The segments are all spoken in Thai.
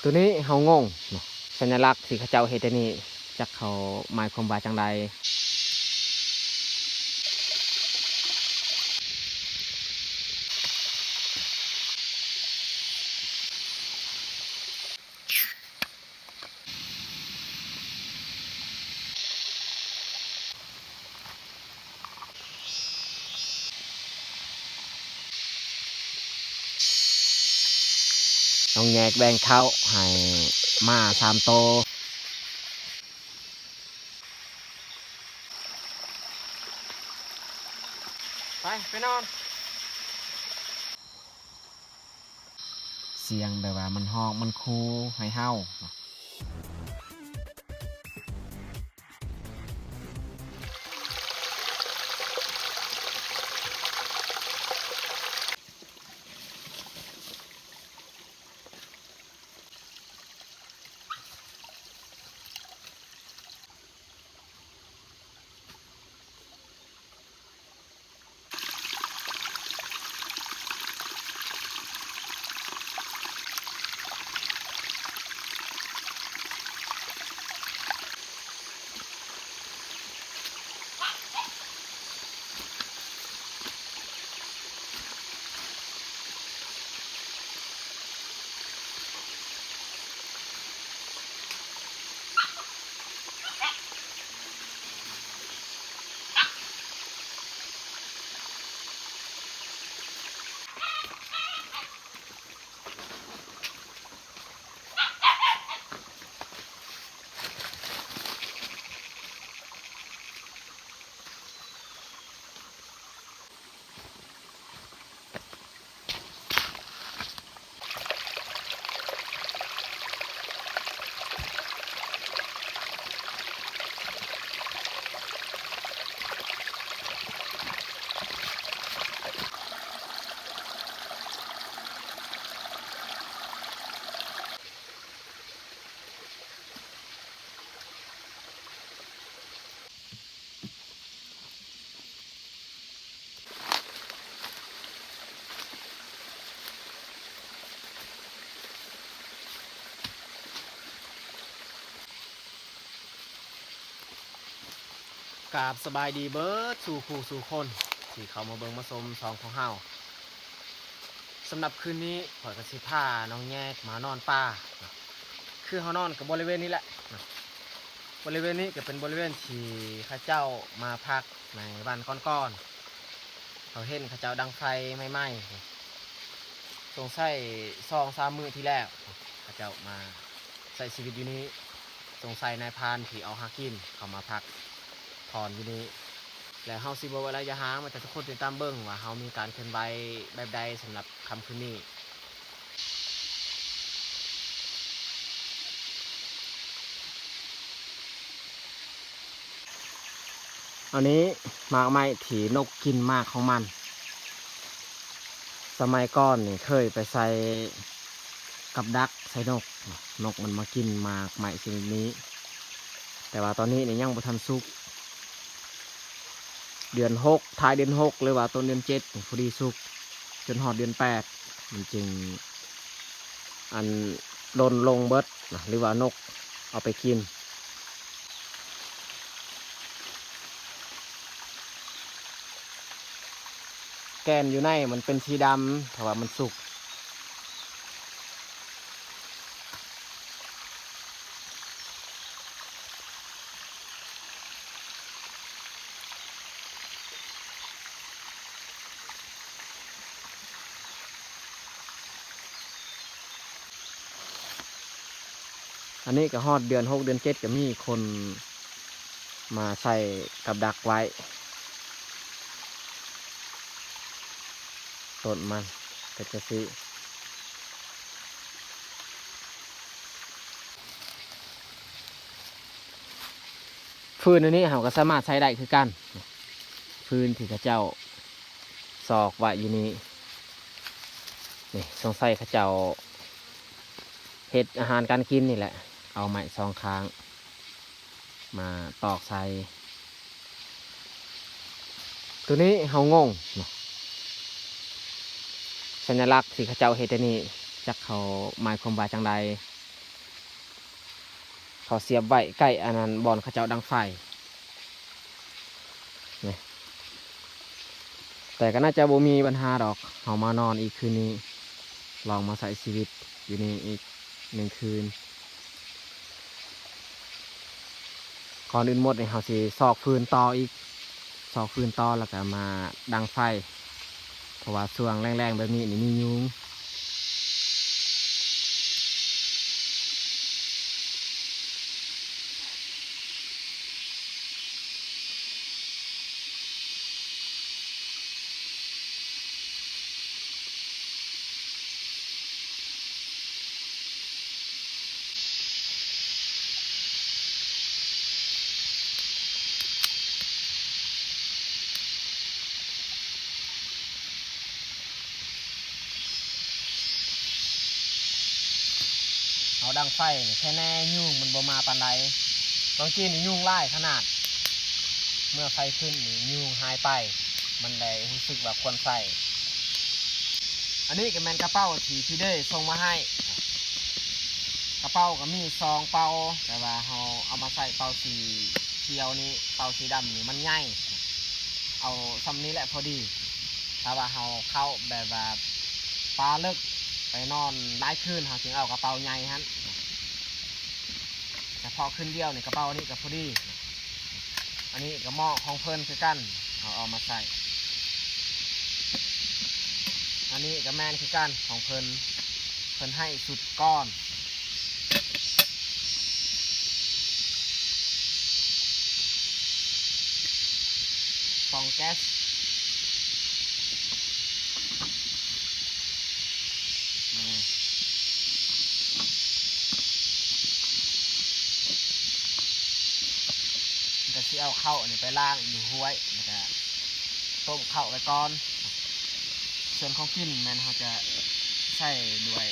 ตัวนี้เฮางงเนาะสัญลักษณ์ที่เขาเจ้าเฮ็ดนี่จักเขาหมายความว่าจังใดน้องแยกแบ่งเท้าให้มา3 โตไปนอนเสียงแบบว่ามันฮ้องมันคูให้เฮากราบสบายดีเบิร์ดสู่ผู้สู่คนที่เขามาเบิ่งมาชมซองของเฮาสำหรับคืนนี้ข่อยกสิพาน้องแยกมานอนป่าคือเฮานอนกับบริเวณนี้แหละบริเวณนี้ก็เป็นบริเวณที่ข้าเจ้ามาพักในวันก่อนๆเขาเห็นข้าเจ้าดังไฟไหม้ๆสงสัย2-3 มื้อที่แล้วข้าเจ้ามาใช้ชีวิตอยู่นี้สงสัยนายพรานที่เอาหากินเขามาพักถอนอยู่นี้แล้วเฮาสิบ่ว่าระยะห่างมาแต่ทุกคนติดตามเบิ่งว่าเฮามีการเคลื่อนไหวแบบใดสำหรับค่ำคืนนี้อันนี้หมากไม้ถีนกกินมากของมันสมัยก่อนนี่เคยไปใส่กับดักใส่นกมันมากินหมากไม้ชนิดนี้แต่ว่าตอนนี้นี่ยังบ่ทันสุกเดือน6ท้ายเดือน6หรือว่าต้นเดือน7พอดีสุกจนฮอดเดือน8มันจึงอันโดนลงเบิดหรือว่านกเอาไปกินแกนอยู่ในมันเป็นสีดำแต่ว่ามันสุกอันนี้ก็ฮอดเดือน6เดือน7ก็มีคนมาใส่กับดักไว้ต้นมันก็จะสิฟืนอันนี้เราก็สามารถใช้ได้คือกันฟืนที่ข้าเจ้าซอกไว้อยู่นี้นี่สงสัยข้าเจ้าเห็ดอาหารการกินนี่แหละเอาไม้2 ข้างมาตอกใส่ตัวนี้เฮางงเนาะสัญลักษณ์ที่ข้าเจ้าเฮ็ดนี่จักเขาหมายความว่าจังใด เขาเสียบไว้ใกล้อันนั้นบอนเขาเจ้าดังไฟนี่แต่ก็น่าจะบ่มีปัญหาดอกเขามานอนอีกคืนนี้ลองมาใส่ชีวิตอยู่นี่อีก1 คืนก่อนอื่นหมดเนี่ยเขาสิซอกฟืนต่ออีกซอกฟืนต่อแล้วก็มาดังไฟเพราะว่าช่วงแรงๆแบบนี้นี่มียุงเขาดังไฟนี่แค่แน่ยุงมันบ่มาปานใดบางทีนี่ยุงไล่ขนาดเมื่อไฟขึ้นนี่ยุงหายไปมันได้รู้สึกว่าควรใส่อันนี้ก็แมนกระเป๋าที่พี่เด้ส่งมาให้กระเป๋าก็มีซองเป่าแต่ว่าเขาเอามาใส่เป่าสีเขียวนี่เป่าสีดำนี่มันใหญ่เอาซ้ำนี้แหละพอดีถ้าว่าเขาเข้าแบบว่าปลาเลิกไปนอนหลายคืนเขาจึงเอากระเป๋าใหญ่ฮั่นแต่พอขึ้นเดียวนี่กระเป๋านี้ก็พอดีอันนี้ก็เหมาะของเพิ่นคือกันเอามาใส่อันนี้ก็แมนคือกันของเพิ่นให้สุดก้อนฟองแก๊สแต่ที่เอาเข้าอันนี้ไปล่างอยู่ห้วยแล้วก็ต้มเข้าไปก่อนส่วนของกินแมนเขาจะใส่ด้วย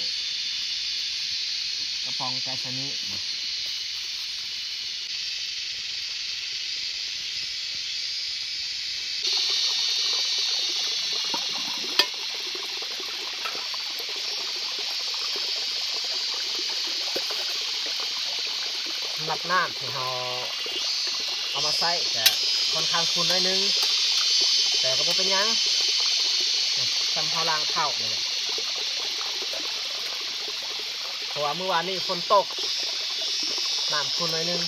กระป๋องแก๊สชนิดสำหรับน้ำที่เราเอามาใส่จะค่อนข้างขุ่นหน่อยนึงแต่ก็ไม่เป็นยังทำเขาล้างเข้าเลยเพราะว่าเมื่อวานนี้ฝนตกน้ำขุ่นหน่อยนึง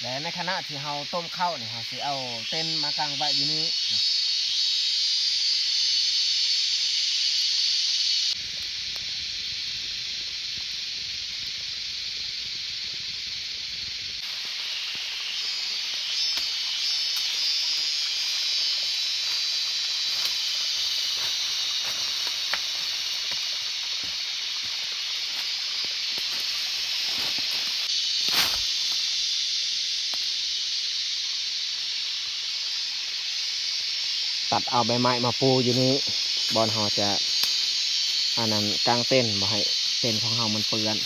และในขณะที่เราต้มข้าวเนี่ยเราสิเอาเต้นมากางไว้อยู่นี้ตัดเอาใบไม้มาปูอยู่นี้บอลเราจะอันนั้นกางเต้นมาให้เต้นของเรามันเปื้อน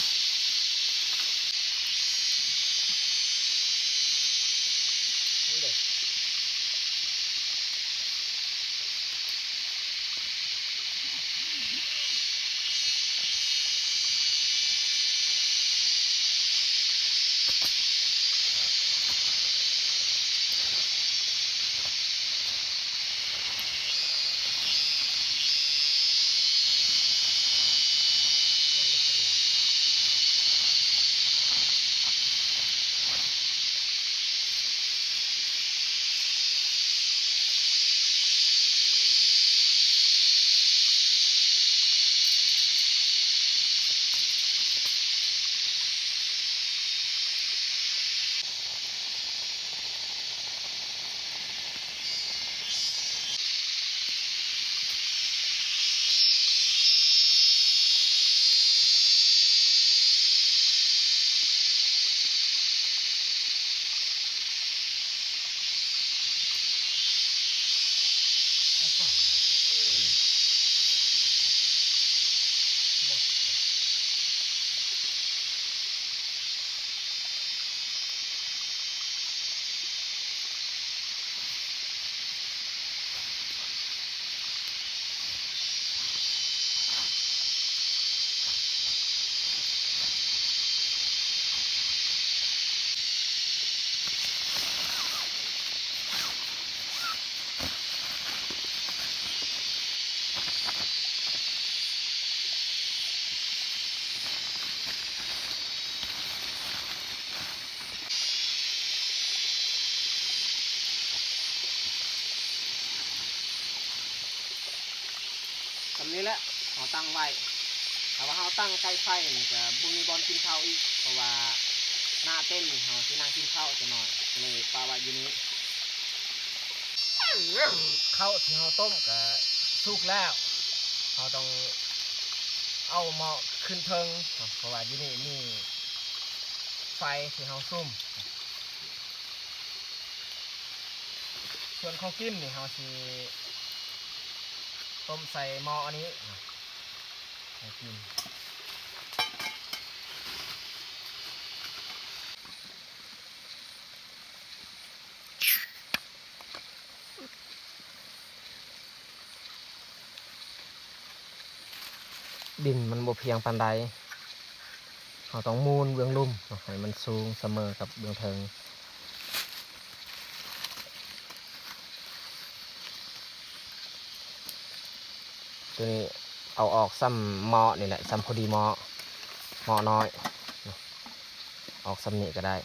ตรงนี้แหละเขาตั้งไว้แต่ว่าเขาตั้งใกล้ไฟนี่จะบุมีบอลกินข้าวอีกเพราะว่าหน้าเต้นเขาที่นั่งกินข้าวจะหน่อยเลยปลาไว้อยู่นี้ข้าวที่เขาต้มก็สุกแล้วเขาต้องเอาหม้อขึ้นเทิงเพราะว่าอยู่นี่มีไฟที่เขาซุ่มส่วนของกินนี่เขาสิต้มใส่หม้ออันนี้ให้กินดินมันบ่เพียงปานใดเราต้องมูนเบื้องลุ่มให้มันสูงเสมอกับเบื้องเทิงตัวนี้เอาออกซ้ำหม้อนี่แหละซ้ำพอดีหม้อน้อยออกซ้ำนี้ก็ได้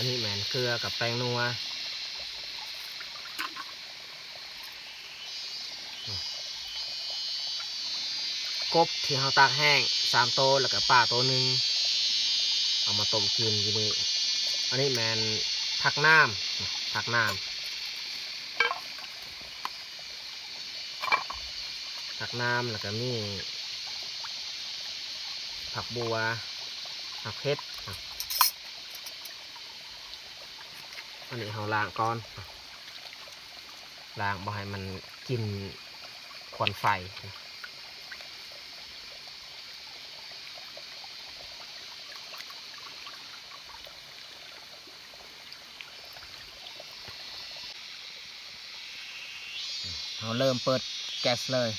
อันนี้แหมนเกลือกับแป้งนัวกบที่เราตากแห้ง3 โตแล้วก็ปลาตัวหนึ่งเอามาต้มกินอยู่นี่อันนี้แมนผักน้ำแล้วก็มีผักบัวผักเพชรอันนี้เราล้างก่อนล้างบ่ให้มันกินควันไฟเราเริ่มเปิดแก๊สเลย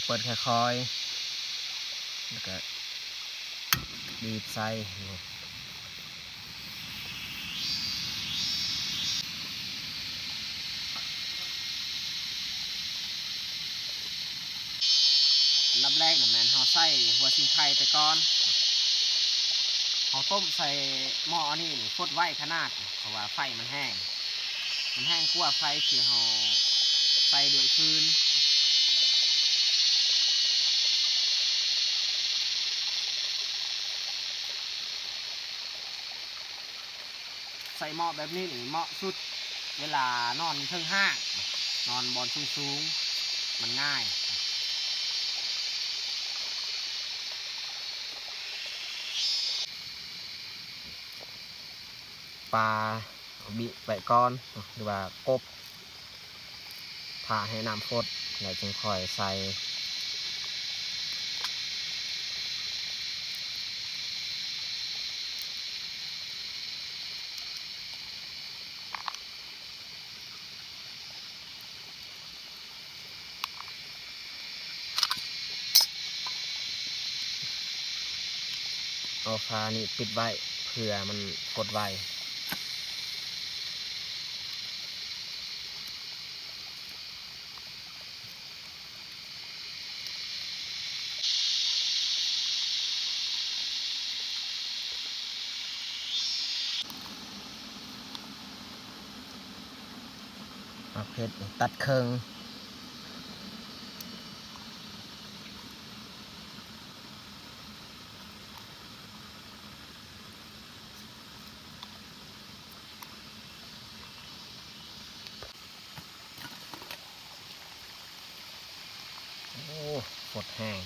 เปิดค่อยๆแล้วก็บีบใส่ลำแรกแมนเราใส่หัวซิงไข่ไปก่อนเราต้มใส่หม้อนี่ฟดไว้ขนาดเพราะว่าไฟมันแห้งกว่าไฟที่เราใส่ด้วยฟืนใส่หม้อแบบนี้เหมาะสุดเวลานอนเทิงห้างนอนบอนสูงมันง่ายปลาบิไปก้อนหรือว่ากบผ่าให้น้ำฟดแล้วจึงค่อยใส่เอาฝานี่ปิดไว้เพื่อมันกดไวเอาเพชรตัดเครื่องโอ้ฟดแห้ง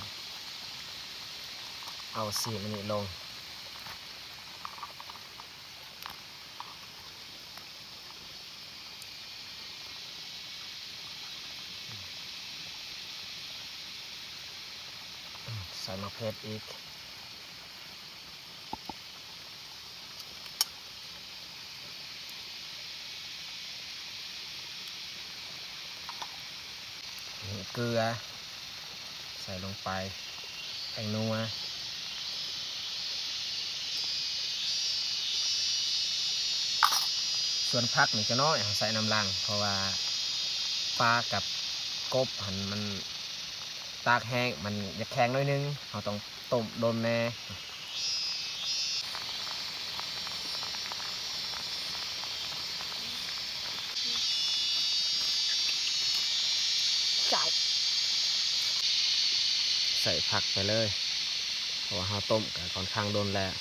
เอาสีมันนี่ลงใส่มะเพชรอีก เกลือใส่ลงไปแป้งนัวส่วนผักนี่จะน้อยใส่น้ำลังเพราะว่าปลากับกบหันมันตากแห้งมันจะแข็งน้อยนึงเราต้องต้มโดนแน่ใส่ผักไปเลยเพราะว่าเราต้มกันค่อนข้างโดนแล้ว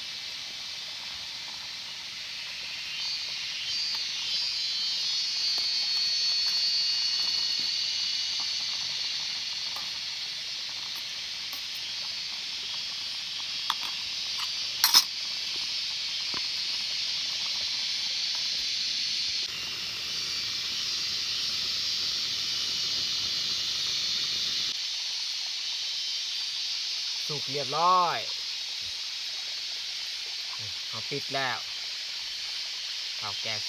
สุกเรียบร้อยเอาปิดแล้วเอาแก๊ส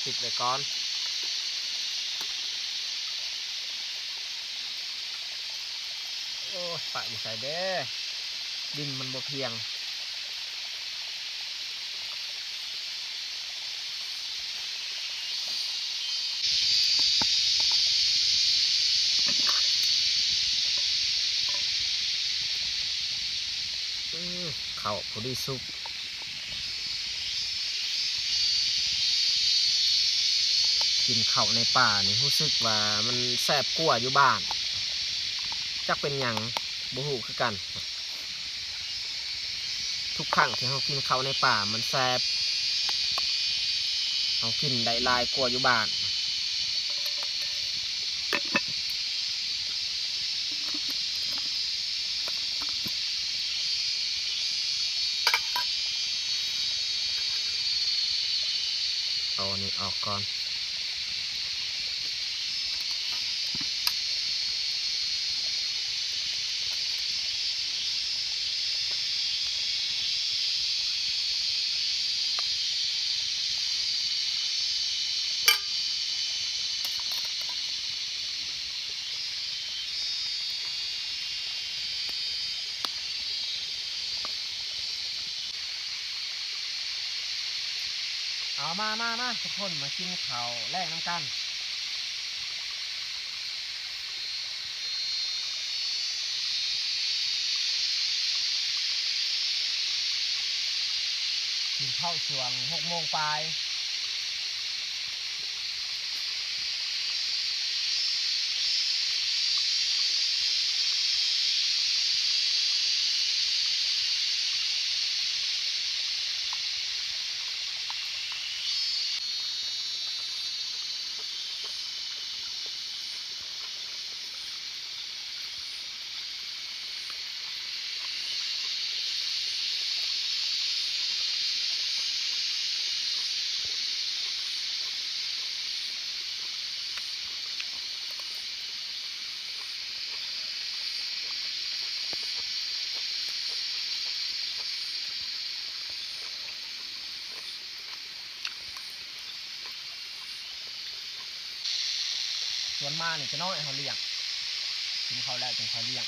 ปิดไว้ก่อนโอ้ปะอยู่ใส่เด้ดินมันบ่เพียงข้าวพอดีสุกกินข้าวในป่านี่รู้สึกว่ามันแซ่บกว่าอยู่บ้านจักเป็นหยังบ่ฮู้คือกันทุกครั้งที่เรากินข้าวในป่ามันแซ่บเรากินได้หลายกว่าอยู่บ้านเอาอันนี้ออกก่อนเอามาทุกคนมากินข้าวแลกน้ำกันกินข้าวช่วง6 โมงปลายส่วนมาเนี่ยจะน้อยเขาเลี้ยงกินเขาแล้วจึงเขาเลี้ยง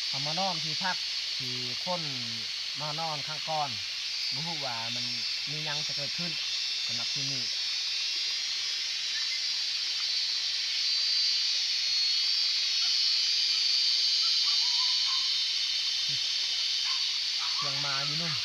เขามานอนที่พักที่คนมานอนข้างก้อนบ่ฮู้ว่ามันมียังจะเกิดขึ้นสำหรับที่นี่ยังมาอยู่นุ่ม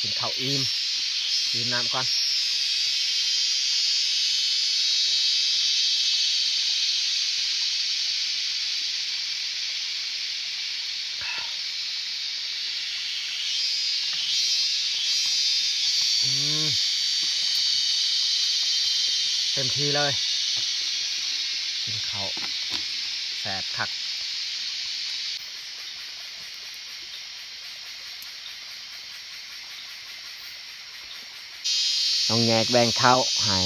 กินข้าวอิ่มดื่มน้ำก่อนเต็มทีเลยกินข้าวแสบคักน้องแยกแบ่งข้าวให้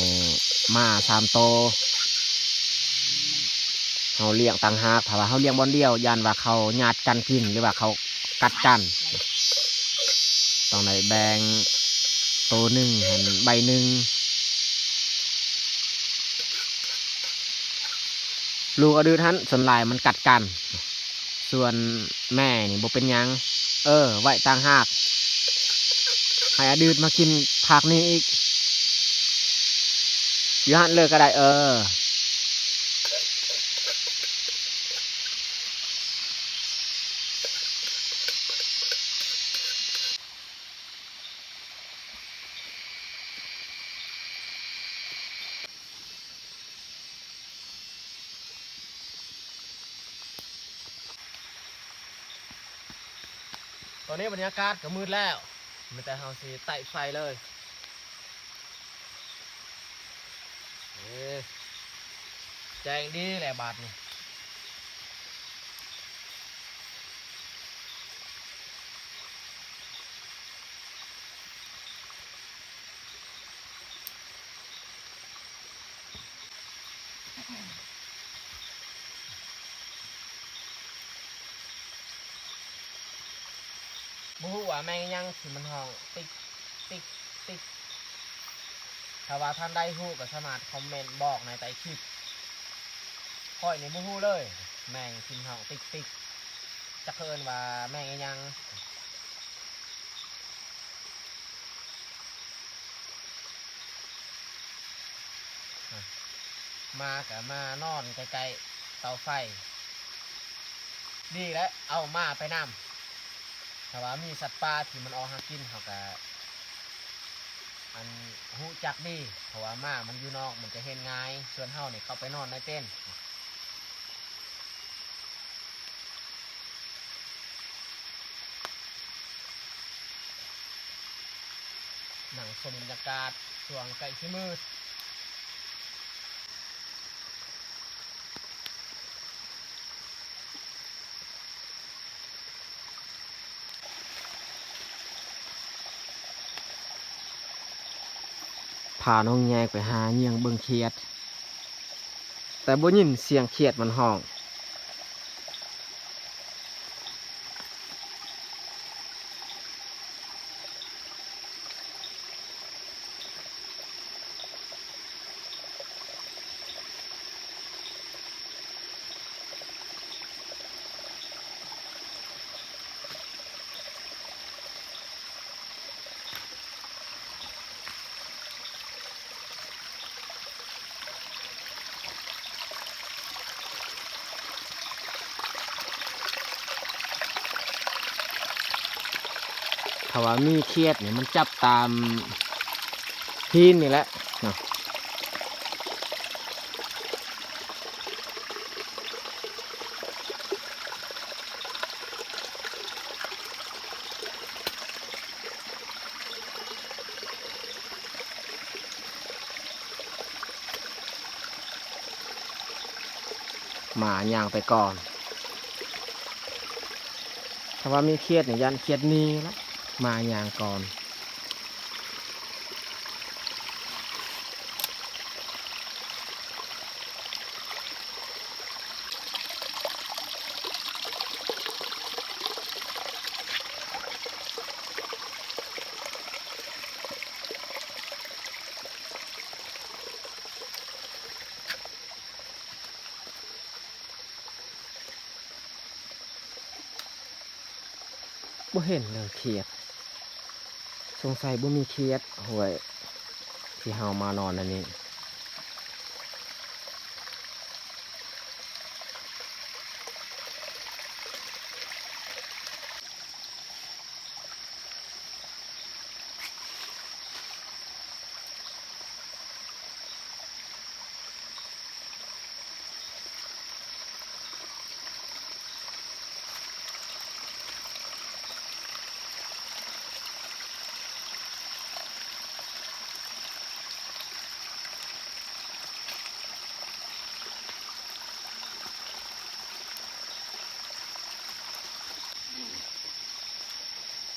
มา3 โตเขาเลี้ยงต่างหากถ้าว่าเขาเลี้ยงบอนเดียวยันว่าเขาญาติกันกินหรือว่าเขากัดกันต้องไหนแบ่งโตหนึ่งหันใบหนึ่งลูกอดื้อท่านส่วนลายมันกัดกันส่วนแม่นี่บ่เป็นยังไว้ต่างหากให้อดื้อมากินผักนี้อีกอยู่หันเลยก็ได้ตอนนี้บรรยากาศก็มืดแล้วมีแต่เฮาสิไต่ไฟเลยแจ้งดีแหละบาทนี่บ่ฮู้ว่าแม่งยังสิมันห้องติ๊กติ๊กติ๊กถ้าว่าท่านได้ฮู้ก็สามารถคอมเมนต์บอกในใต้คลิปค่อยนี่บ่ฮู้เลยแม่งสิห้องติ๊กติ๊กจะเคินว่าแม่งยังมากับมานอนใกล้ๆเตาไฟดีแล้วเอามาไปนำถ้าว่ามีสัตว์ป่าที่มันออกหากินเขาก็อันหูจักดีเพราะว่ามามันอยู่นอกมันจะเห็นง่ายส่วนเฮาเนี่ยเข้าไปนอนในเต้นหนังชมบรรยากาศช่วงใกล้ชิมืดพาน้องแยกไปหาเงียงเบิ่งเขียดแต่บ่ยินเสียงเขียดมันห้องถ้าว่ามีเขียดเนี่ยมันจับตามทีนนี่แหละเนาะหมาย่างไปก่อนถ้าว่ามีเขียดเนี่ยยันเขียดนี้แล้วมาย่างก่อนบ่เห็นเลยเขียดสงสัยบ่มีเขียดห่วยที่เฮามานอนอันนี้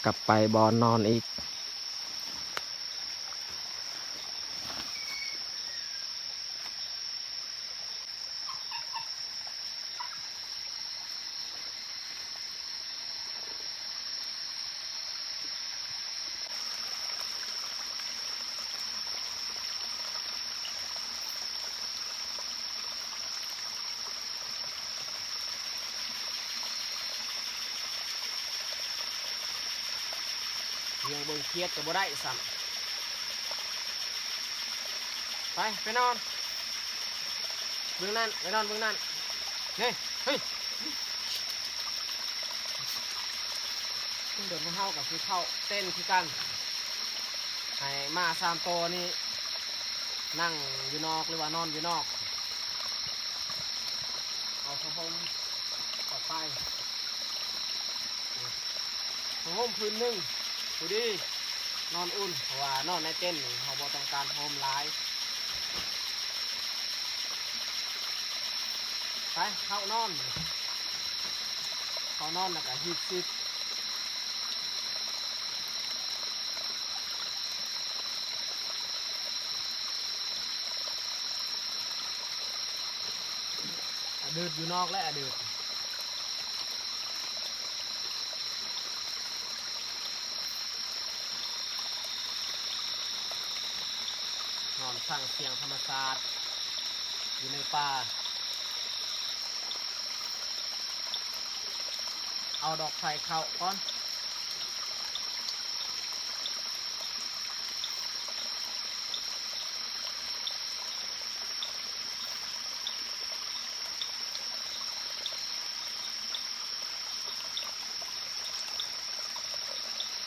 กลับไปบอนนอนอีกยังเบิ่งเครียดก็บ่ได้ซ้ำไปนอนเบื้องนั่นไปนอนเบื้องนั่นนี่เฮ้ยเดี๋ยวมันเท่ากับคือเข้าเต้นคือกันให้มา3 ตัวนี่นั่งอยู่นอกหรือว่านอนอยู่นอกเอาผ้าห่มออกไปผ้าห่มพื้นหนึ่งดูดินอนอุ่นเพราะว่านอนในเต้นเขาบอกต้องการห่มร้ายไปเข้านอนแล้วก็ฮิตซิดเดือดอยู่นอกและเดือดนอนฟังเสียงธรรมชาติอยู่ในป่าเอาดอกไผ่เข้าก่อน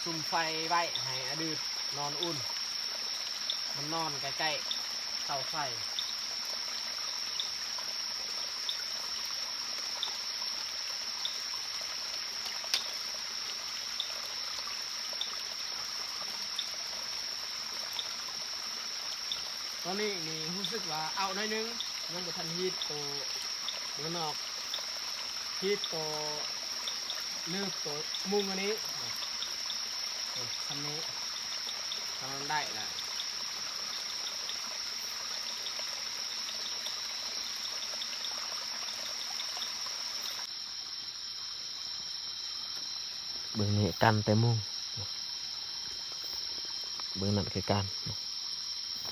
ซุ่มไฟไว้ให้อดืดนอนอุ่นมันนอนใกล้ๆเตาไฟตอนนี้นี่รู้สึกว่าเอาหน่อยนึงยังบ่ทันฮีทตัวเมือนอกฮีทตัวลืบตัวมุงอันนี้ทำนี้ทำได้แหละเบื้องนี้กันแต่มุงเบื้องนั้นคือกัน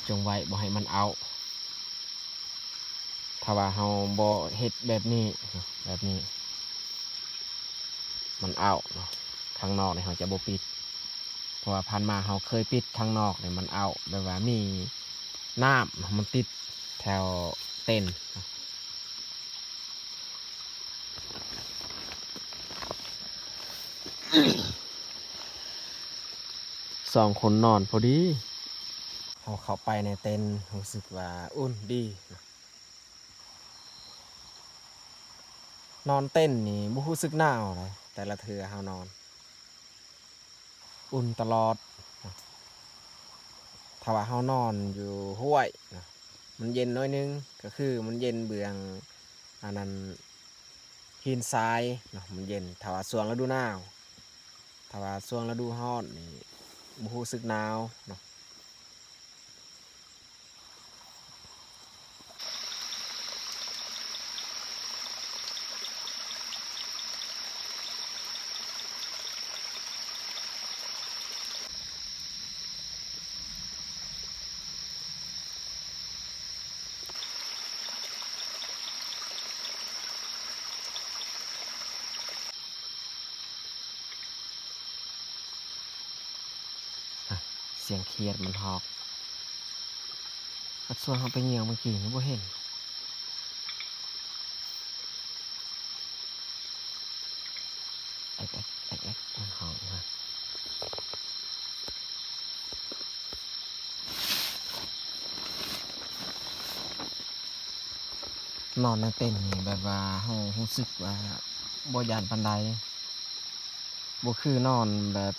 จงไว้บ่ให้มันเอาถ้าว่าเฮาบ่เฮ็ดแบบนี้มันเอาเนาะข้างนอกเนี่ยเฮาจะบ่ปิดเพราะว่าผ่านมาเฮาเคยปิดข้างนอกเนี่ยมันเอาแบบว่ามีน้ำมันติดแถวเต็น2 คนนอนพอดีเขาเข้าไปในเต็นท์รู้สึกว่าอุ่นดีนอนเต้นนี่บ่รู้สึกหนาวเลยแต่ละเทื่อเฮานอนอุ่นตลอดถ้าว่าเฮานอนอยู่ห้วยนะมันเย็นน้อยนึงก็คือมันเย็นเบืองอันนั้นหินทรายเนาะมันเย็นถ้าว่าช่วงฤดูหนาวถ้าว่าช่วงฤดูร้อนนี่บ่รู้สึกหนาวเนาะเสียงเครียดมันฮอกส่วนเขาไปเหยียงเมื่อกี้นี่บ่เห็นแอ๊กมันฮอกนะนอนในเต็นท์นี่แบบว่าเฮารู้สึกว่าบ่ย้านปานใดบ่คือนอนแบบ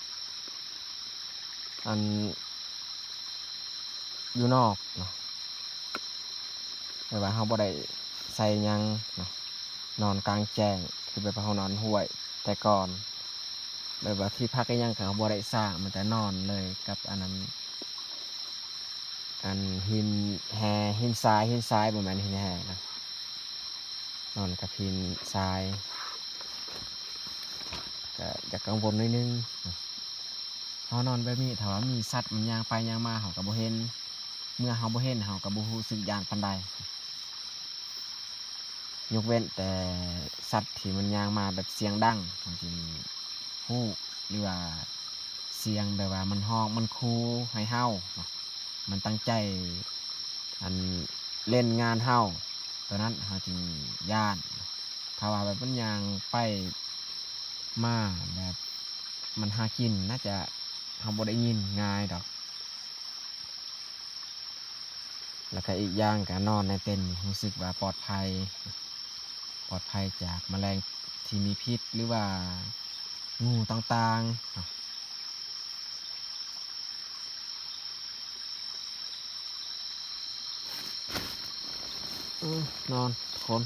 อันอยู่นอกเนาะแบบว่าเฮาบ่ได้ใส่หยังเนาะนอนกลางแจ้งคือแบบเฮานอนห้วยแต่ก่อน แบบว่าที่พักก็ยังเขาบ่ได้สร้างมันแต่นอนเลยกับอันนั้นอันหินแฮหินทรายประมาณหินแฮนะนอนกับหินทรายก็อยากกังวลนิดนึงเขานอนแบบนี้ถ้าว่ามีสัตว์มันย่างไปย่างมาเขาก็บ่เห็นเมื่อเขาบ่เห็นเขาก็บ่รู้สึกย่านปานใดยกเว้นแต่สัตว์ที่มันย่างมาแบบเสียงดังเขาจึงฮู้หรือว่าเสียงแบบว่ามันฮ้องมันคูให้เฮามันตั้งใจอันเล่นงานเฮาตอนนั้นเฮาจึงย่านถ้าว่าแบบมันย่างไปมาแบบมันหากินน่าจะเฮาบ่ได้ยินง่ายดอกแล้วก็อีกอย่างก็นอนในเต็นท์รู้สึกว่าปลอดภัยจากแมลงที่มีพิษหรือว่างูต่างๆนอนคน